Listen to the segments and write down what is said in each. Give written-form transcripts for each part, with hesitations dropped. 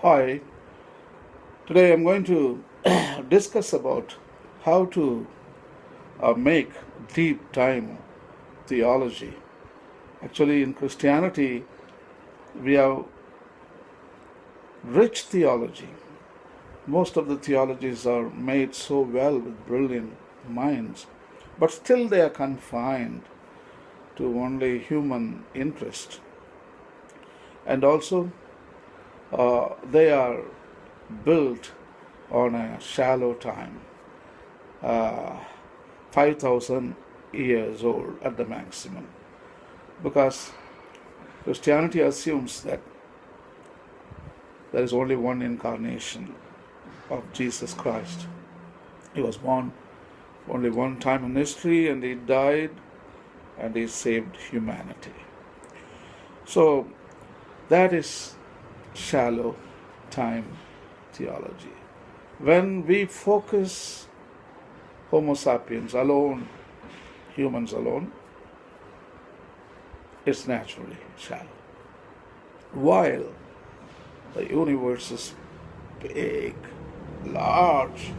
Hi, today I'm going to discuss about how to make deep time theology. Actually, in Christianity, we have rich theology. Most of the theologies are made so well with brilliant minds, but still they are confined to only human interest. And also, they are built on a shallow time, uh, 5,000 years old at the maximum. Because Christianity assumes that there is only one incarnation of Jesus Christ. He was born only one time in history and he died and he saved humanity. So that is shallow time theology. When we focus Homo sapiens alone, humans alone, it's naturally shallow. While the universe is big, large,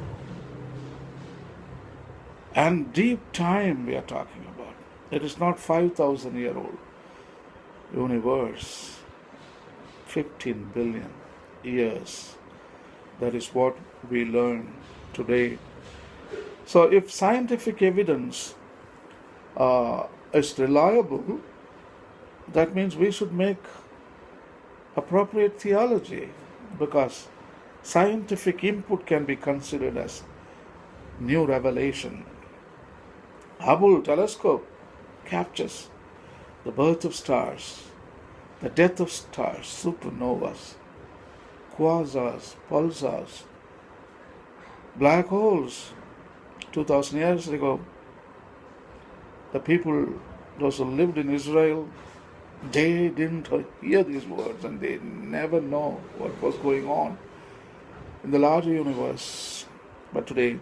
and deep time we are talking about. It is not 5,000-year-old universe, 15 billion years. That is what we learn today. So if scientific evidence is reliable, that means we should make appropriate theology, because scientific input can be considered as new revelation. Hubble telescope captures the birth of stars, the death of stars, supernovas, quasars, pulsars, black holes. 2,000 years ago, the people, those who lived in Israel, they didn't hear these words and they never know what was going on in the larger universe. But today,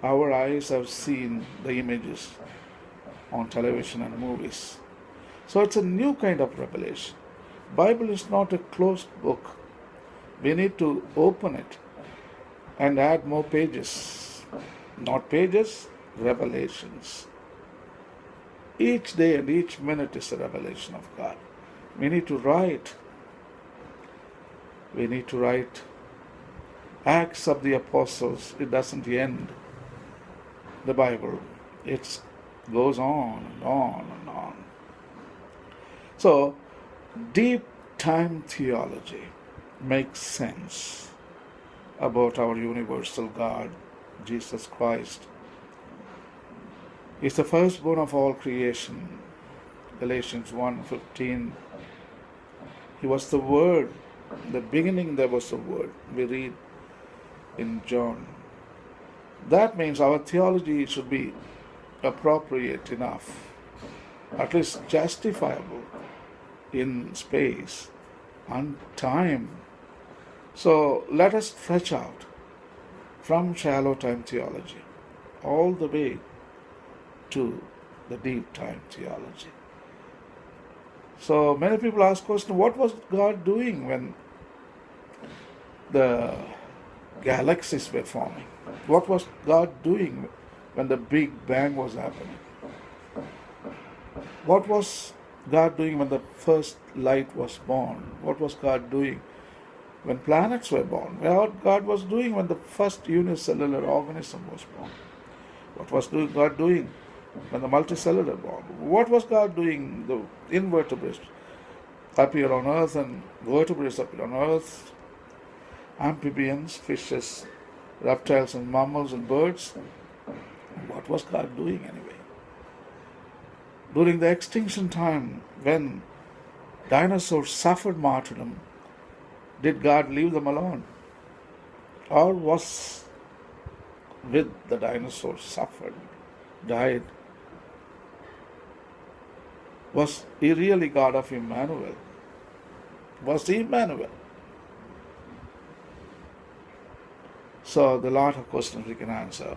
our eyes have seen the images on television and movies. So it's a new kind of revelation. Bible is not a closed book. We need to open it and add more pages. Not pages, revelations. Each day and each minute is a revelation of God. We need to write. We need to write Acts of the Apostles. It doesn't end the Bible. It goes on and on and on. So, deep time theology makes sense about our universal God, Jesus Christ. He's the firstborn of all creation. Galatians 1:15. He was the Word. In the beginning there was the Word. We read in John. That means our theology should be appropriate enough, at least justifiable in space and time. So let us stretch out from shallow time theology all the way to the deep time theology. So many people ask question, what was God doing when the galaxies were forming? What was God doing when the Big Bang was happening? What was God doing when the first light was born? What was God doing when planets were born? What God was doing when the first unicellular organism was born? What was God doing when the multicellular born? What was God doing? The invertebrates appear on earth and vertebrates appear on earth. Amphibians, fishes, reptiles and mammals and birds. What was God doing anyway? During the extinction time, when dinosaurs suffered martyrdom, did God leave them alone? Or was with the dinosaurs suffered, died? Was he really God of Emmanuel? Was he Emmanuel? So the lot of questions we can answer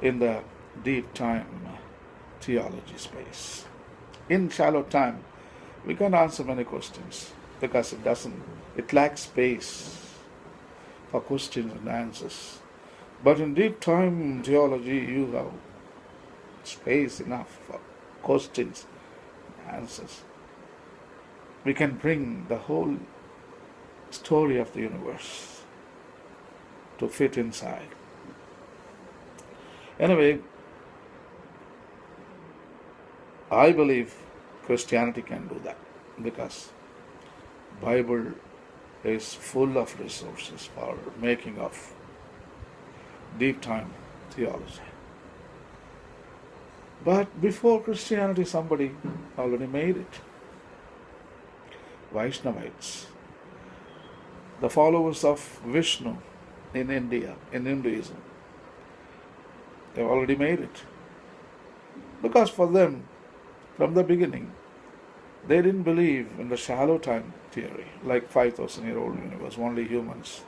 in the deep time theology space. In shallow time, we can't answer many questions because it lacks space. for questions and answers. But in deep time theology, you have space enough for questions and answers. We can bring the whole story of the universe to fit inside. Anyway, I believe Christianity can do that because Bible is full of resources for making of deep time theology. But before Christianity, somebody already made it. Vaishnavites, the followers of Vishnu in India, in Hinduism, they've already made it. Because for them, from the beginning, they didn't believe in the shallow time theory, like 5,000-year-old universe, only humans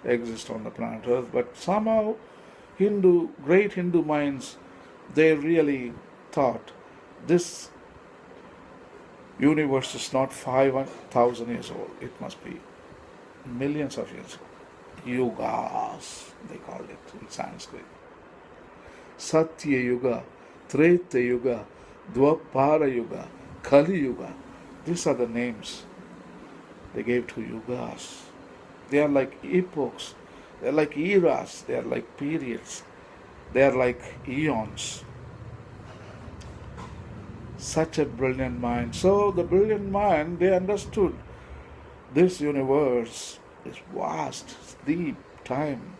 exist on the planet Earth. But somehow, great Hindu minds, they really thought this universe is not 5,000 years old. It must be millions of years old. Yugas, they called it in Sanskrit. Satya Yuga, Treta Yuga, Dwapara Yuga, Kali Yuga. These are the names they gave to yugas. They are like epochs, they are like eras, they are like periods, they are like eons. Such a brilliant mind. So the brilliant mind, they understood this universe is vast, it's deep, time,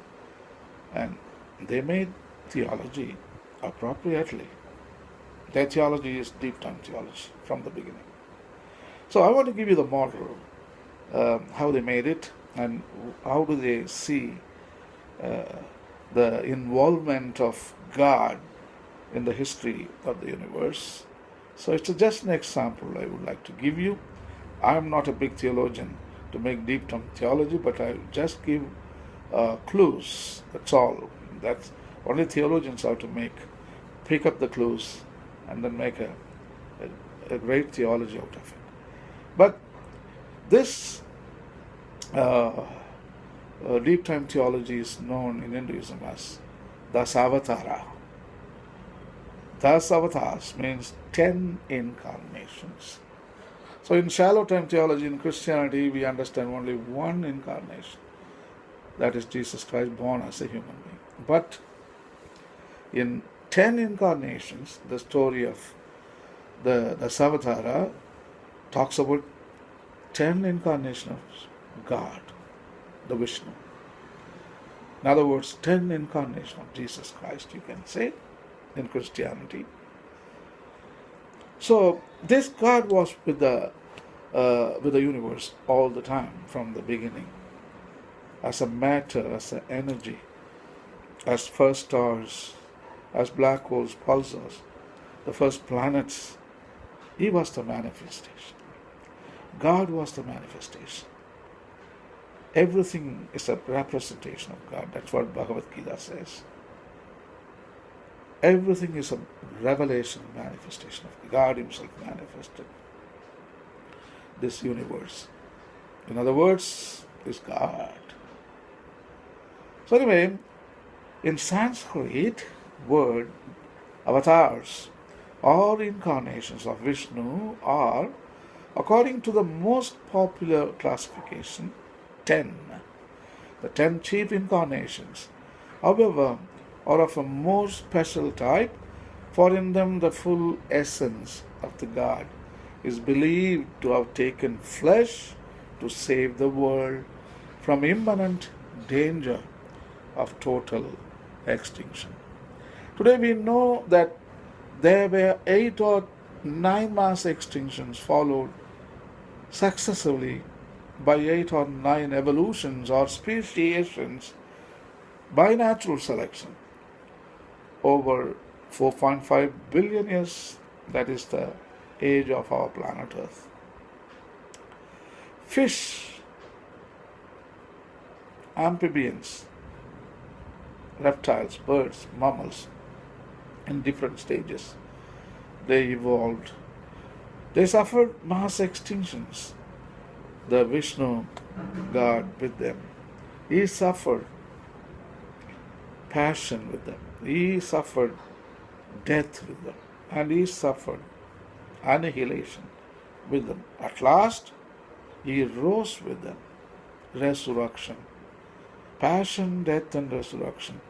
and they made theology appropriately. Their theology is deep time theology from the beginning. So I want to give you the model, how they made it and how do they see the involvement of God in the history of the universe. So it's just an example I would like to give you. I am not a big theologian to make deep term theology, but I just give clues. That's all. That's only theologians have to pick up the clues and then make a great theology out of it. But this deep time theology is known in Hinduism as Dasavatara. Dasavatars means 10 incarnations. So in shallow time theology in Christianity, we understand only one incarnation. That is Jesus Christ born as a human being. But in 10 incarnations, the story of the Dasavatara talks about 10 incarnations of God, the Vishnu. In other words, 10 incarnations of Jesus Christ, you can say, in Christianity. So this God was with the universe all the time from the beginning, as a matter, as an energy, as first stars, as black holes, pulsars, the first planets. He was the manifestation. God was the manifestation. Everything is a representation of God. That's what Bhagavad Gita says. Everything is a revelation, manifestation of God Himself manifested. This universe, in other words, is God. So anyway, in Sanskrit word, avatars or incarnations of Vishnu are, according to the most popular classification, 10. The 10 chief incarnations, however, are of a more special type, for in them the full essence of the God is believed to have taken flesh to save the world from imminent danger of total extinction. Today we know that there were 8 or 9 mass extinctions followed successively by 8 or 9 evolutions or speciations by natural selection over 4.5 billion years, that is the age of our planet Earth. Fish, amphibians, reptiles, birds, mammals, in different stages, they evolved. They suffered mass extinctions. The Vishnu God with them. He suffered passion with them. He suffered death with them. And he suffered annihilation with them. At last, he rose with them. Resurrection. Passion, death, and resurrection.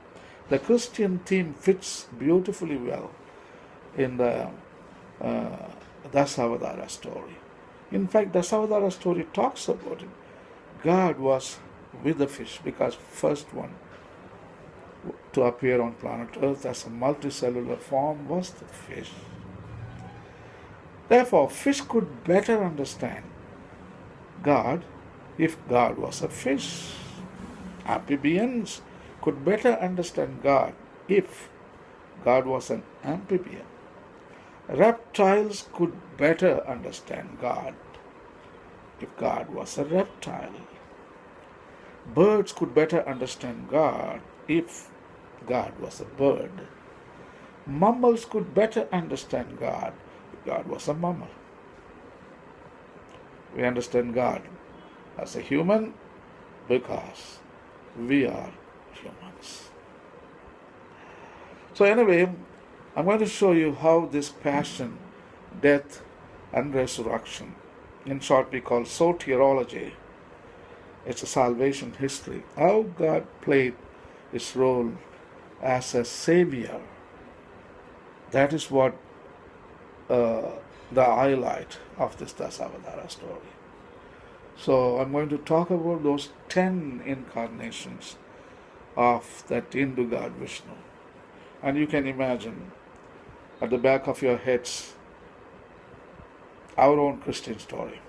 The Christian theme fits beautifully well in the Dasavatara story. In fact, Dasavatara story talks about it. God was with the fish because first one to appear on planet Earth as a multicellular form was the fish. Therefore, fish could better understand God if God was a fish. Amphibians could better understand God if God was an amphibian. Reptiles could better understand God if God was a reptile. Birds could better understand God if God was a bird. Mammals could better understand God if God was a mammal. We understand God as a human because we are humans. So anyway, I'm going to show you how this passion, death, and resurrection, in short we call soteriology, it's a salvation history, how God played his role as a savior. That is what the highlight of this Dasavatara story. So I'm going to talk about those 10 incarnations of that Hindu god Vishnu. And you can imagine at the back of your heads our own Christian story.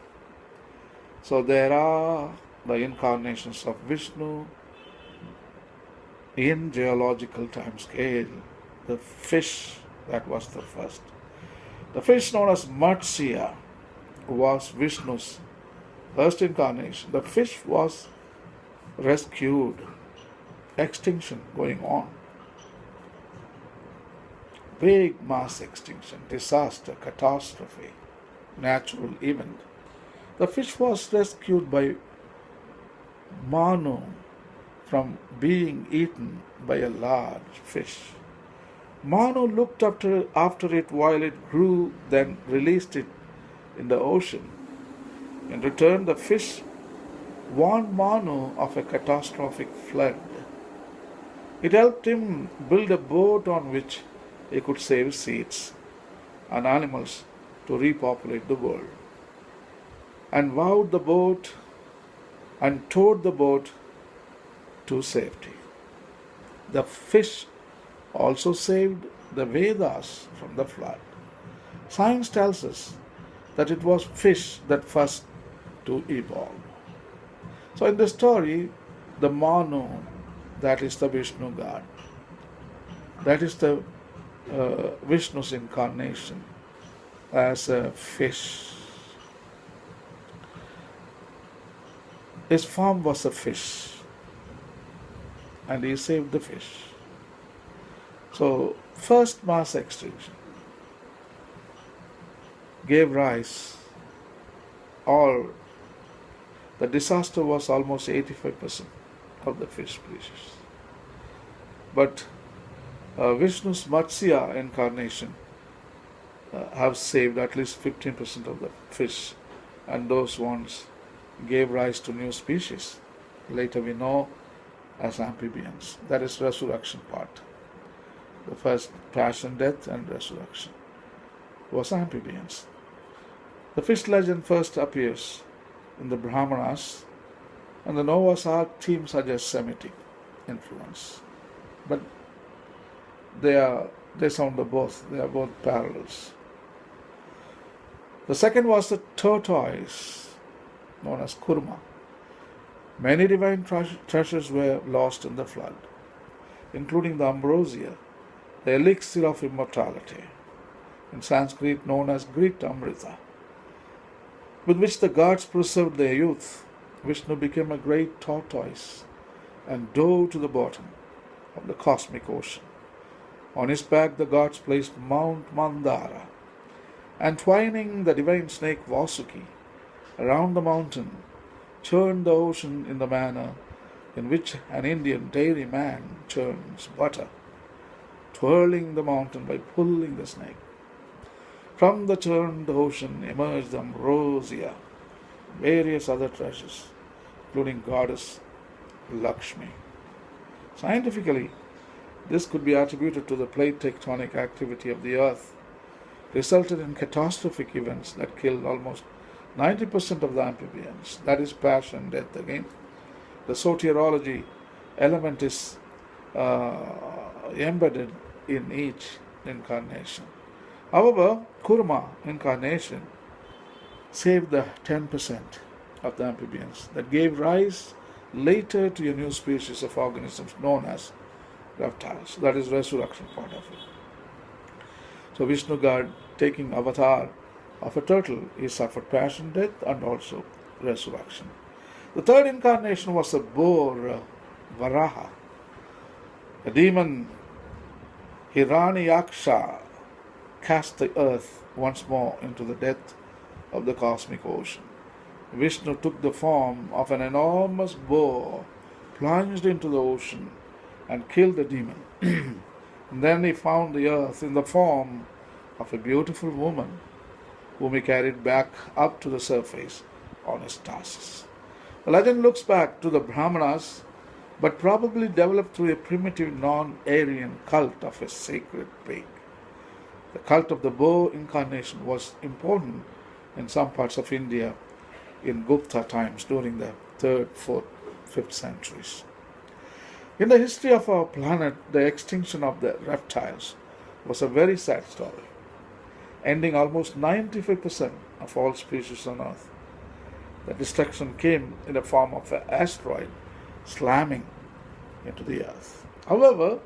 So there are the incarnations of Vishnu in geological time scale. The fish, that was the first. The fish known as Matsya was Vishnu's first incarnation. The fish was rescued. Extinction going on. Big mass extinction, disaster, catastrophe, natural event. The fish was rescued by Manu from being eaten by a large fish. Manu looked after it while it grew, then released it in the ocean. In return, the fish warned Manu of a catastrophic flood. It helped him build a boat on which he could save seeds and animals to repopulate the world, and vowed the boat and towed the boat to safety. The fish also saved the Vedas from the flood. Science tells us that it was fish that first to evolve. So in the story, the Manu, that is the Vishnu god, that is the Vishnu's incarnation as a fish. His form was a fish, and he saved the fish. So, first mass extinction gave rise, or the disaster was almost 85% of the fish species. But Vishnu's Matsya incarnation have saved at least 15% of the fish, and those ones gave rise to new species. Later we know as amphibians. That is resurrection part. The first passion, death, and resurrection was amphibians. The fish legend first appears in the Brahmanas, and the Noah's Ark theme suggests Semitic influence. But they sound both. They are both parallels. The second was the tortoise, known as Koorma. Many divine treasures were lost in the flood, including the ambrosia, the elixir of immortality, in Sanskrit known as Greek Amrita, with which the gods preserved their youth. Vishnu became a great tortoise and dove to the bottom of the cosmic ocean. On his back the gods placed Mount Mandara, and twining the divine snake Vasuki around the mountain, churned the ocean in the manner in which an Indian dairyman churns butter, twirling the mountain by pulling the snake. From the churned ocean emerged ambrosia, various other treasures, including goddess Lakshmi. Scientifically, this could be attributed to the plate tectonic activity of the earth, resulted in catastrophic events that killed almost 90% of the amphibians. That is passion, death again. The soteriology element is embedded in each incarnation. However, Koorma incarnation saved the 10% of the amphibians that gave rise later to a new species of organisms known as reptiles. That is resurrection part of it. So Vishnu God, taking avatar of a turtle, he suffered passion, death, and also resurrection. The third incarnation was a boar, Varaha. A demon, Hiranyaksha, cast the earth once more into the depth of the cosmic ocean. Vishnu took the form of an enormous boar, plunged into the ocean, and killed the demon. And then he found the earth in the form of a beautiful woman, whom he carried back up to the surface on his tarsus. The legend looks back to the Brahmanas, but probably developed through a primitive non-Aryan cult of a sacred pig. The cult of the boar incarnation was important in some parts of India in Gupta times during the 3rd, 4th, 5th centuries. In the history of our planet, the extinction of the reptiles was a very sad story, ending almost 95% of all species on Earth. The destruction came in the form of an asteroid slamming into the Earth. However,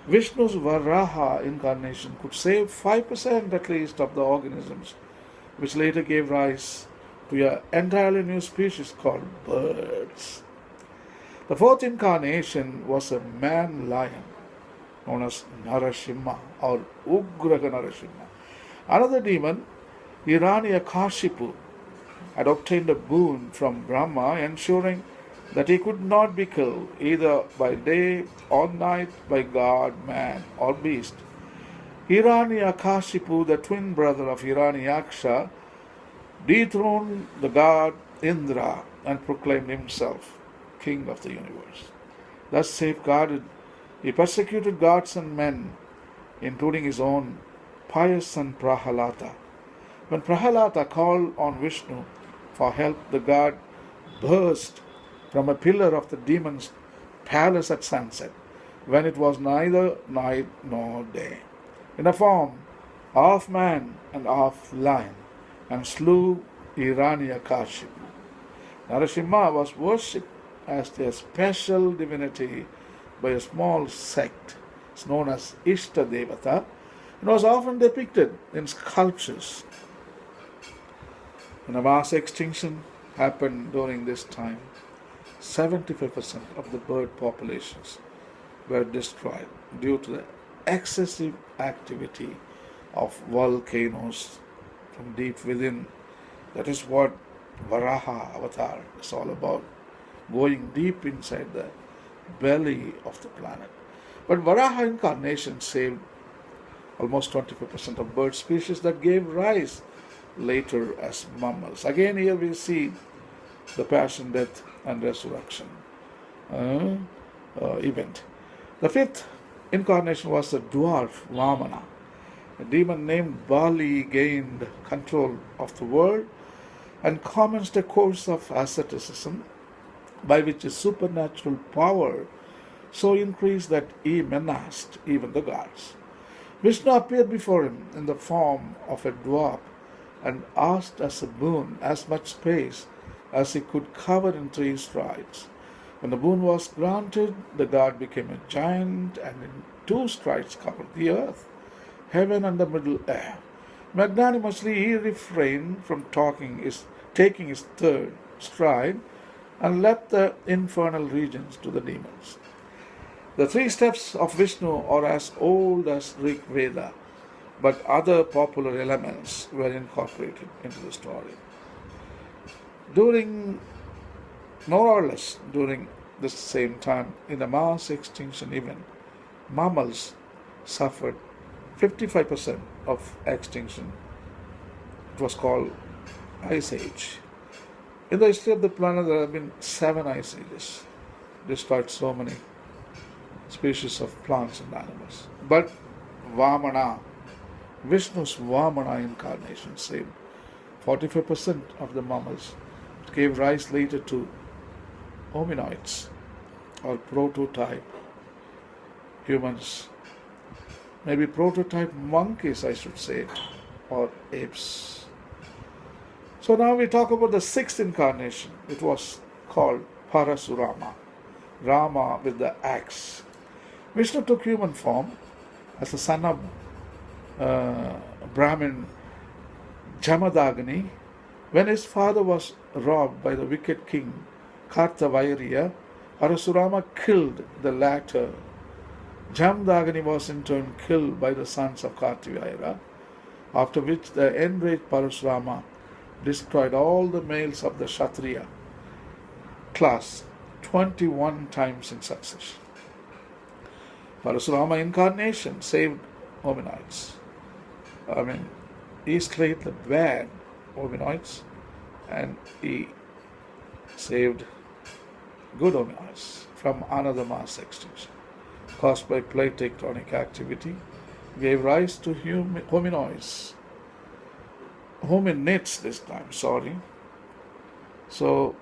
Vishnu's Varaha incarnation could save 5% at least of the organisms, which later gave rise to an entirely new species called birds. The fourth incarnation was a man-lion known as Narasimha or Ugraha Narasimha. Another demon, Hiranyakashipu, had obtained a boon from Brahma, ensuring that he could not be killed either by day or night by god, man, or beast. Hiranyakashipu, the twin brother of Hiranyaksha, dethroned the god Indra and proclaimed himself king of the universe. Thus safeguarded, he persecuted gods and men, including his own pious son Prahalata. When Prahalata called on Vishnu for help, the god burst from a pillar of the demon's palace at sunset, when it was neither night nor day, in a form of man and of lion, and slew Hiranyakashipu. Narasimha was worshipped as a special divinity by a small sect known as Ishtadevata, and was often depicted in sculptures. When a mass extinction happened during this time, 75% of the bird populations were destroyed due to the excessive activity of volcanoes from deep within. That is what Varaha avatar is all about, going deep inside the belly of the planet. But Varaha incarnation saved almost 25% of bird species that gave rise later as mammals. Again, here we see the passion, death, and resurrection event. The fifth incarnation was the dwarf Vamana. A demon named Bali gained control of the world and commenced a course of asceticism by which his supernatural power so increased that he menaced even the gods. Vishnu appeared before him in the form of a dwarf and asked as a boon as much space as he could cover in 3 strides. When the boon was granted, the god became a giant and in 2 strides covered the earth, heaven, and the middle air. Magnanimously he refrained from taking his 3rd stride and left the infernal regions to the demons. The 3 steps of Vishnu are as old as Rig Veda, but other popular elements were incorporated into the story. During the same time, in the mass extinction event, mammals suffered 55% of extinction. It was called Ice Age. In the history of the planet, there have been 7 ice ages, destroyed so many species of plants and animals. But Vamana, Vishnu's Vamana incarnation, saved 45% of the mammals. It gave rise later to hominoids or prototype humans, maybe prototype monkeys, I should say, or apes. So now we talk about the 6th incarnation. It was called Parashuram, Rama with the axe. Vishnu took human form as the son of Brahmin Jamadagni. When his father was robbed by the wicked king Kartavirya, Parashurama killed the latter. Jamadagni was in turn killed by the sons of Kartavirya, after which the enraged Parashurama destroyed all the males of the Kshatriya class 21 times in succession. Parashurama incarnation saved hominoids. He slayed the bad hominoids and he saved good hominoids from another mass extinction caused by plate tectonic activity, gave rise to hominoids. Hominids this time, sorry. So,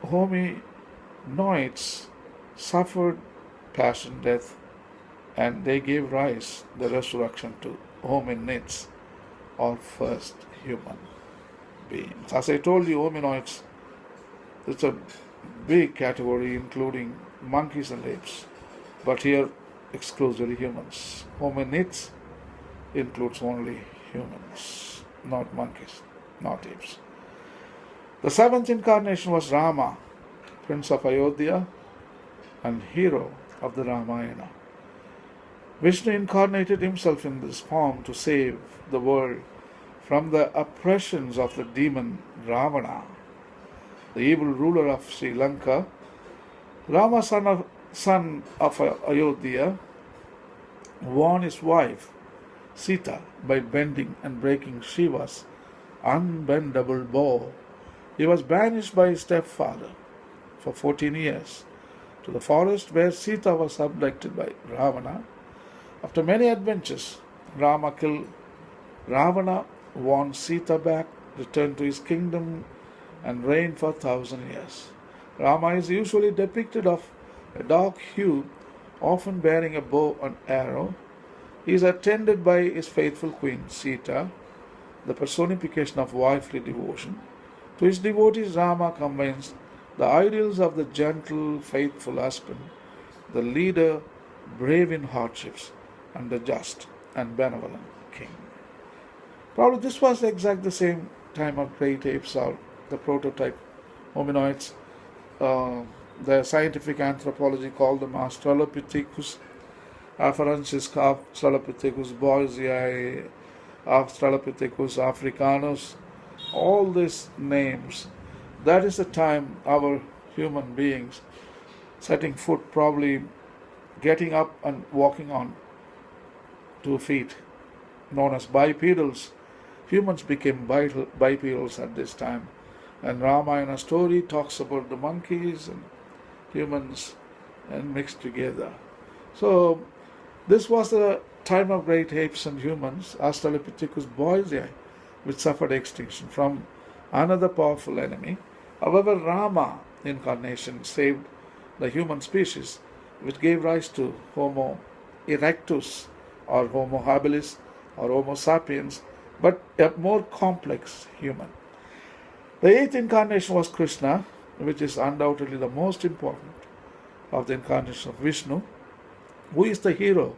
hominoids suffered passion death and they gave rise, the resurrection, to hominids or first human beings. As I told you, hominoids, it's a big category including monkeys and apes, but here exclusively humans. Hominids includes only humans, not monkeys, not apes. The 7th incarnation was Rama, Prince of Ayodhya and hero of the Ramayana. Vishnu incarnated himself in this form to save the world from the oppressions of the demon Ravana, the evil ruler of Sri Lanka. Rama, son of Ayodhya, won his wife Sita by bending and breaking Shiva's unbendable bow. He was banished by his stepfather for 14 years to the forest where Sita was abducted by Ravana. After many adventures, Rama killed Ravana, won Sita back, returned to his kingdom, and reigned for 1,000 years. Rama is usually depicted of a dark hue, often bearing a bow and arrow. He is attended by his faithful queen Sita, the personification of wifely devotion. To his devotees, Rama combines the ideals of the gentle, faithful husband, the leader, brave in hardships, and the just and benevolent king. Probably this was exactly the same time of great apes or the prototype hominoids. The scientific anthropology called them Australopithecus afarensis, Australopithecus boisei, Australopithecus africanus, all these names. That is the time our human beings setting foot, probably getting up and walking on 2 feet, known as bipedals. Humans became bipedals at this time. And Ramayana story talks about the monkeys and humans and mixed together. So this was the time of great apes and humans, Australopithecus boisei, which suffered extinction from another powerful enemy. However, Rama incarnation saved the human species, which gave rise to Homo erectus or Homo habilis or Homo sapiens, but a more complex human. The 8th incarnation was Krishna, which is undoubtedly the most important of the incarnation of Vishnu, who is the hero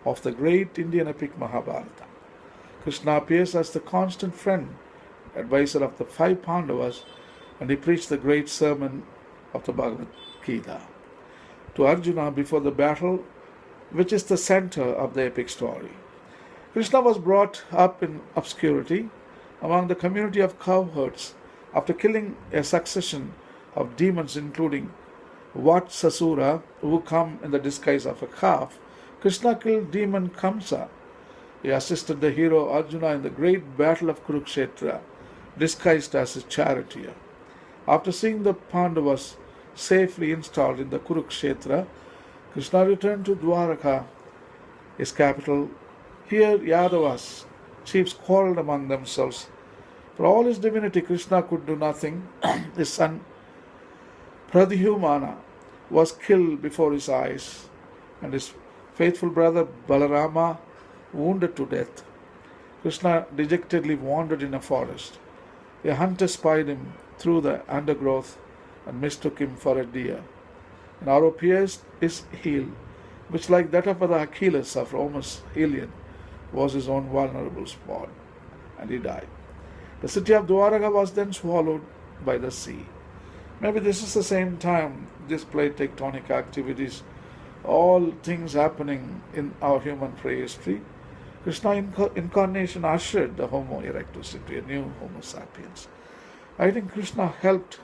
of the great Indian epic Mahabharata. Krishna appears as the constant friend, advisor of the 5 Pandavas, and he preached the great sermon of the Bhagavad Gita to Arjuna before the battle, which is the center of the epic story. Krishna was brought up in obscurity among the community of cowherds after killing a succession of demons, including Vatsasura, who come in the disguise of a calf, Krishna killed demon Kamsa. He assisted the hero Arjuna in the great battle of Kurukshetra, disguised as a charioteer. After seeing the Pandavas safely installed in the Kurukshetra, Krishna returned to Dwaraka, his capital. Here, Yadavas, chiefs, quarreled among themselves. For all his divinity, Krishna could do nothing. His son Pradyumna was killed before his eyes, and his faithful brother Balarama wounded to death. Krishna dejectedly wandered in a forest. A hunter spied him through the undergrowth and mistook him for a deer. An arrow pierced his heel, which, like that of the Achilles of Romus Iliad, was his own vulnerable spot, and he died. The city of Dwaraka was then swallowed by the sea. Maybe this is the same time this plate tectonic activities, all things happening in our human prehistory. Krishna incarnation ushered the Homo erectus into a new Homo sapiens. I think Krishna helped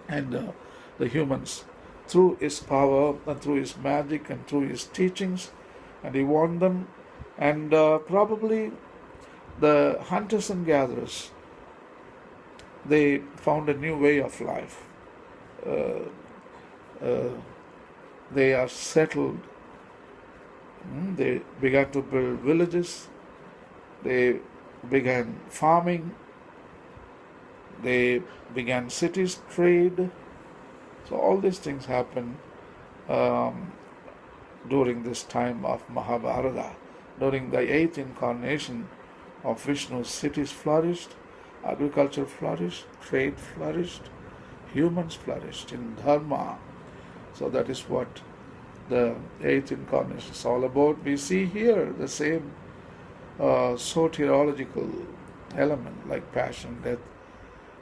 and the humans through his power and through his magic and through his teachings, and he warned them. And probably the hunters and gatherers, they found a new way of life. They are settled. They began to build villages. They began farming. They began cities, trade. So all these things happened during this time of Mahabharata. During the 8th incarnation of Vishnu, cities flourished, agriculture flourished, trade flourished, humans flourished in dharma. So that is what the 8th incarnation is all about. We see here the same soteriological element like passion, death,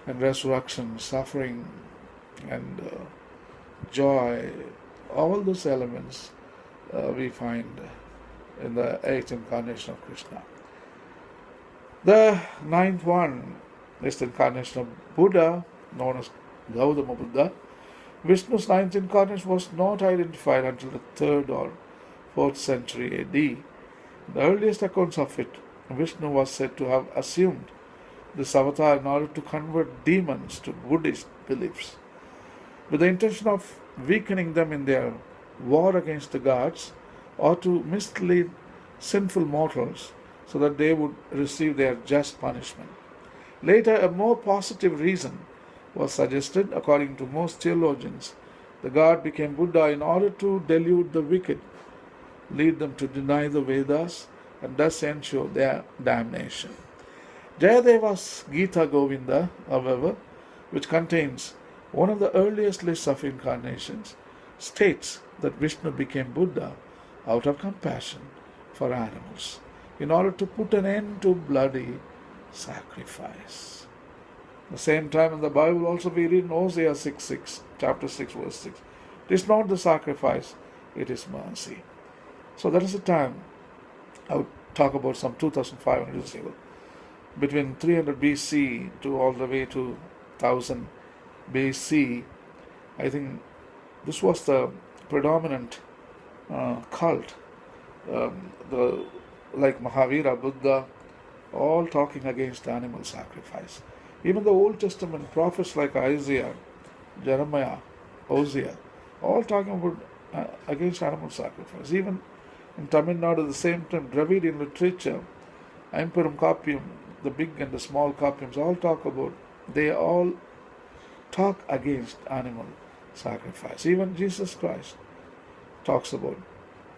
and resurrection, suffering, and joy. All those elements we find in the 8th incarnation of Krishna. The 9th one is the incarnation of Buddha, known as Gautama Buddha. Vishnu's 9th incarnation was not identified until the 3rd or 4th century AD. In the earliest accounts of it, Vishnu was said to have assumed this avatar in order to convert demons to Buddhist beliefs, with the intention of weakening them in their war against the gods, or to mislead sinful mortals so that they would receive their just punishment. Later, a more positive reason was suggested. According to most theologians, the god became Buddha in order to delude the wicked, lead them to deny the Vedas, and thus ensure their damnation. Jayadeva's Gita Govinda, however, which contains one of the earliest lists of incarnations, states that Vishnu became Buddha out of compassion for animals, in order to put an end to bloody sacrifice. At the same time in the Bible also we read in Hosea 6:6, chapter 6, verse 6, it is not the sacrifice, it is mercy. So that is the time I would talk about some 2500 years ago. Between 300 BC to all the way to 1000 BC, I think this was the predominant cult. Like Mahavira, Buddha, all talking against animal sacrifice. Even the Old Testament prophets like Isaiah, Jeremiah, Hosea, all talking about against animal sacrifice. Even in Tamil Nadu, at the same time, Dravidian literature, Imperum Capium, the big and the small Capiums, they all talk against animal sacrifice. Even Jesus Christ talks about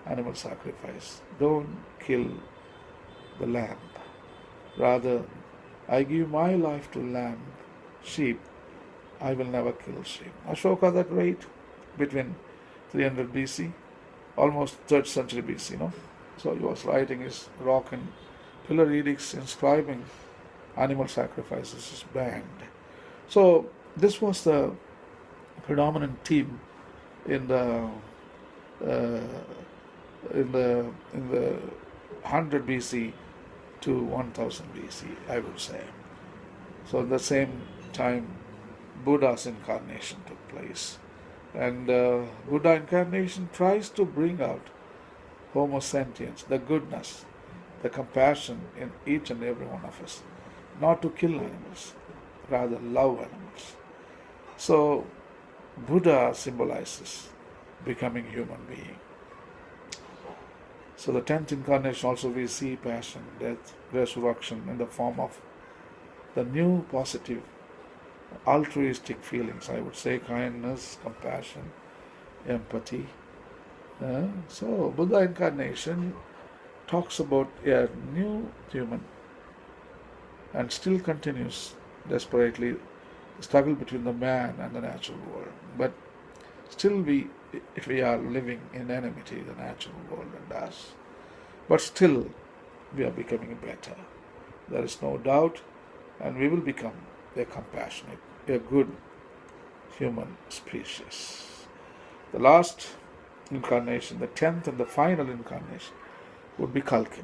animal sacrifice. Don't kill the lamb. Rather, I give my life to lamb, sheep. I will never kill sheep. Ashoka, that rate between 300 BC, almost 3rd century BC, So he was writing his rock and pillar edicts inscribing animal sacrifices is banned. So this was the predominant theme in the 100 BC to 1000 BC, I would say. So at the same time, Buddha's incarnation took place. And Buddha incarnation tries to bring out Homo sentience, the goodness, the compassion in each and every one of us. Not to kill animals, rather love animals. So Buddha symbolizes becoming human being. So the 10th incarnation also we see passion, death, resurrection in the form of the new positive altruistic feelings, I would say kindness, compassion, empathy. So Buddha incarnation talks about a new human and still continues desperately the struggle between the man and the natural world. But still if we are living in enmity, the natural world and us, but still we are becoming better. There is no doubt, and we will become a compassionate, a good human species. The last incarnation, the 10th and the final incarnation, would be Kalki,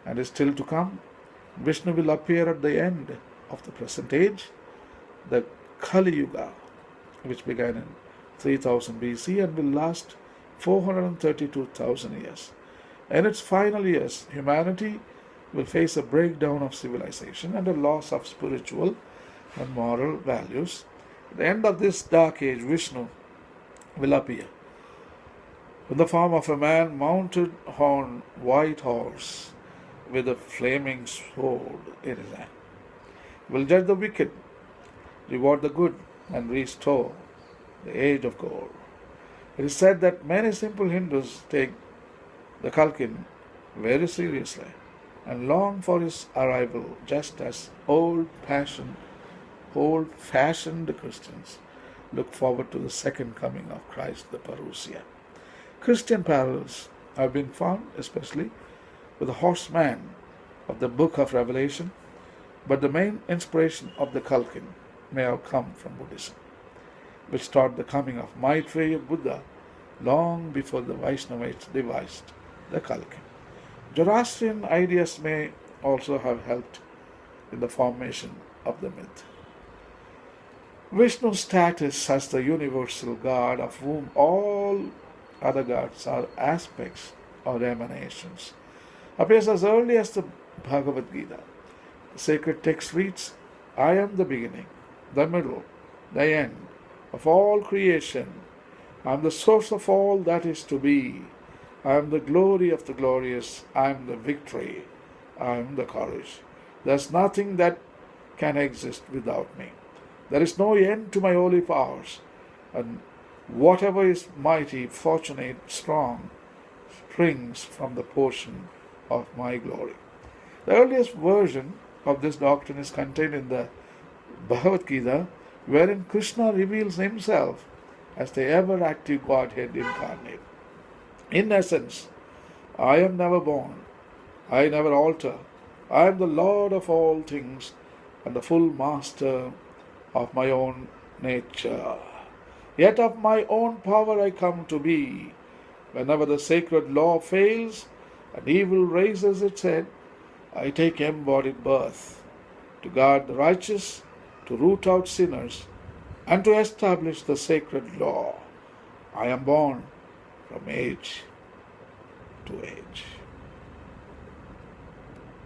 and is still to come. Vishnu will appear at the end of the present age, the Kali Yuga, which began in 3000 BC and will last 432,000 years. In its final years, humanity will face a breakdown of civilization and a loss of spiritual and moral values. At the end of this dark age, Vishnu will appear in the form of a man mounted on white horse with a flaming sword in his hand. He will judge the wicked, reward the good, and restore the age of gold. It is said that many simple Hindus take the Kalki very seriously and long for his arrival, just as old-fashioned Christians look forward to the second coming of Christ, the Parousia. Christian parallels have been found, especially with the horseman of the book of Revelation, but the main inspiration of the Kalki may have come from Buddhism, which taught the coming of Maitreya Buddha long before the Vaishnavites devised the Kalki. Zoroastrian ideas may also have helped in the formation of the myth. Vishnu's status as the universal God of whom all other gods are aspects or emanations appears as early as the Bhagavad Gita. The sacred text reads, I am the beginning, the middle, the end of all creation. I am the source of all that is to be. I am the glory of the glorious. I am the victory. I am the courage. There is nothing that can exist without me. There is no end to my holy powers, and whatever is mighty, fortunate, strong, springs from the portion of my glory. The earliest version of this doctrine is contained in the Bhagavad Gita, wherein Krishna reveals himself as the ever-active Godhead incarnate. In essence, I am never born, I never alter, I am the Lord of all things and the full master of my own nature. Yet of my own power I come to be. Whenever the sacred law fails and evil raises its head, I take embodied birth to guard the righteous, to root out sinners, and to establish the sacred law. I am born from age to age.